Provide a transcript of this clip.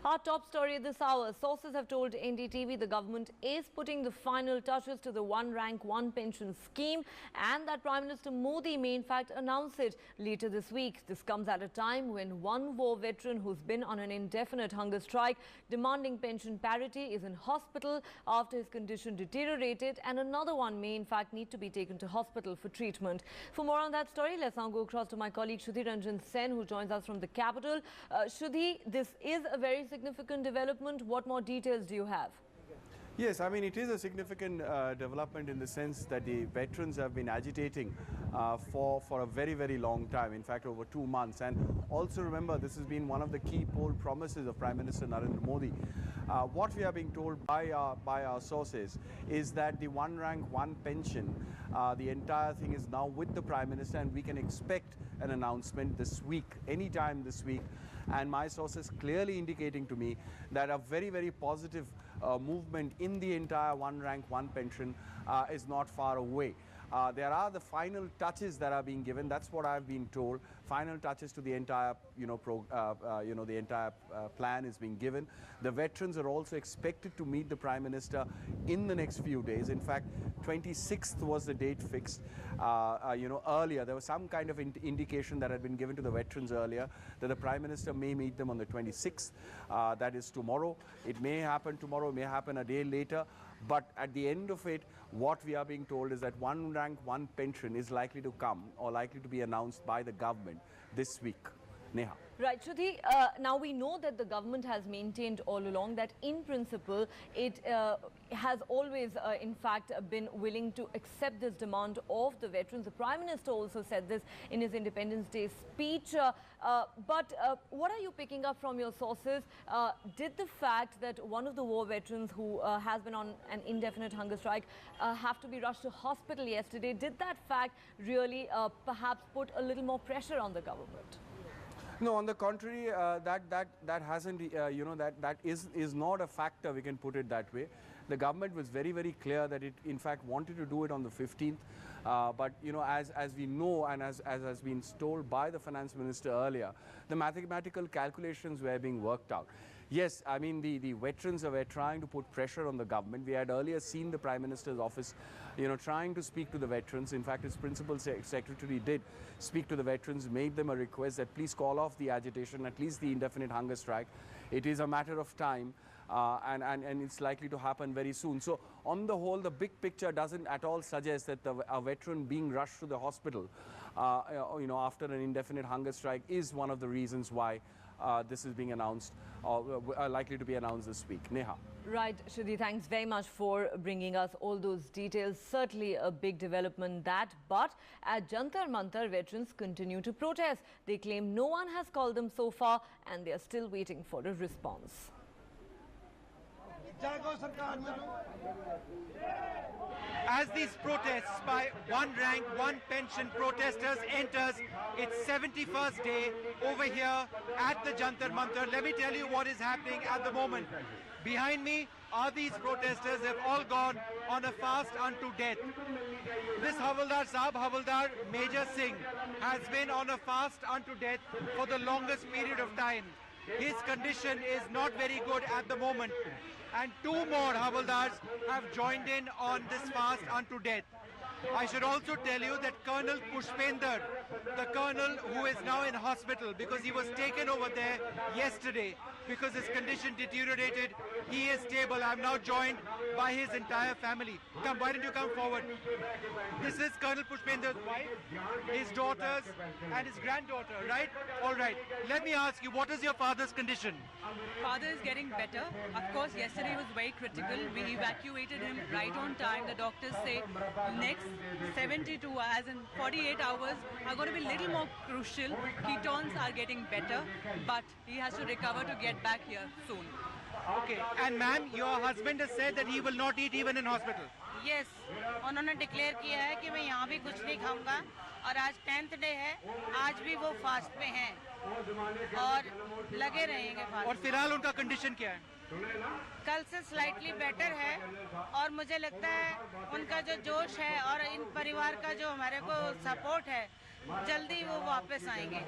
Our top story this hour. Sources have told NDTV the government is putting the final touches to the one rank, one pension scheme and that Prime Minister Modi may in fact announce it later this week. This comes at a time when one war veteran who's been on an indefinite hunger strike demanding pension parity is in hospital after his condition deteriorated, and another one may in fact need to be taken to hospital for treatment. For more on that story, let's now go across to my colleague Shruti Ranjan Sen, who joins us from the capital. Shruti, this is a very significant development. What more details do you have? Yes, I mean, it is a significant development in the sense that the veterans have been agitating for a very, very long time, in fact, over 2 months. And also remember, this has been one of the key poll promises of Prime Minister Narendra Modi. What we are being told by our sources is that the one rank, one pension, the entire thing is now with the Prime Minister, and we can expect an announcement this week, anytime this week. And my sources clearly indicating to me that a very, very positive movement in the entire one rank, one pension is not far away. There are the final touches that are being given. That's what I've been told. Final touches to the entire, the entire plan is being given. The veterans are also expected to meet the Prime Minister in the next few days. In fact, 26th was the date fixed. Earlier there was some kind of indication that had been given to the veterans earlier that the Prime Minister may meet them on the 26th. That is tomorrow. It may happen tomorrow, it may happen a day later. But at the end of it, what we are being told is that one rank, one pension is likely to come or likely to be announced by the government this week. Neha. Right, Shruti, now we know that the government has maintained all along that in principle it has always in fact been willing to accept this demand of the veterans. The Prime Minister also said this in his Independence Day speech. But what are you picking up from your sources? Did the fact that one of the war veterans who has been on an indefinite hunger strike have to be rushed to hospital yesterday, did that fact really perhaps put a little more pressure on the government? No, on the contrary, that hasn't, that is not a factor, we can put it that way. The government was very, very clear that it, in fact, wanted to do it on the 15th. But, as we know and as has been told by the finance minister earlier, the mathematical calculations were being worked out. Yes, I mean, the veterans were trying to put pressure on the government. We had earlier seen the Prime Minister's office, trying to speak to the veterans. In fact, his principal secretary did speak to the veterans, made them a request that please call off the agitation, at least the indefinite hunger strike. It is a matter of time. And it's likely to happen very soon. So on the whole, the big picture doesn't at all suggest that a veteran being rushed to the hospital, after an indefinite hunger strike is one of the reasons why this is being announced or likely to be announced this week. Neha. Right, Shruti, thanks very much for bringing us all those details. Certainly a big development that, but at Jantar Mantar, veterans continue to protest. They claim no one has called them so far and they are still waiting for a response. As these protests by one rank, one pension protesters enters its 71st day over here at the Jantar Mantar, let me tell you what is happening at the moment. Behind me are these protesters. They've all gone on a fast unto death. This Havaldar Sahab, Havaldar Major Singh, has been on a fast unto death for the longest period of time. His condition is not very good at the moment. And 2 more Havaldars have joined in on this fast unto death. I should also tell you that Colonel Pushpender, the colonel who is now in hospital because he was taken over there yesterday because his condition deteriorated, he is stable. I'm now joined by his entire family. Come, why don't you come forward? This is Colonel Pushpender's wife, his daughters and his granddaughter, right? All right. Let me ask you, what is your father's condition? Father is getting better. Of course, yesterday was very critical. We evacuated him right on time. The doctors say next 72 as in 48 hours are going to be a little more crucial. Ketones are getting better, but he has to recover to get back here soon. Okay, and ma'am, your husband has said that he will not eat even in hospital. Yes, उन्होंने declare किया है कि मैं यहाँ भी कुछ नहीं खाऊंगा और आज 10th डे है, आज भी वो फास्ट पे हैं और लगे रहेंगे फास्ट। और फिलहाल उनका कंडीशन क्या है? कल से स्लाइटली बेटर है और मुझे लगता है उनका जो जोश है और इन परिवार का जो हमारे को सपोर्ट है, जल्दी वो वापस आएंगे।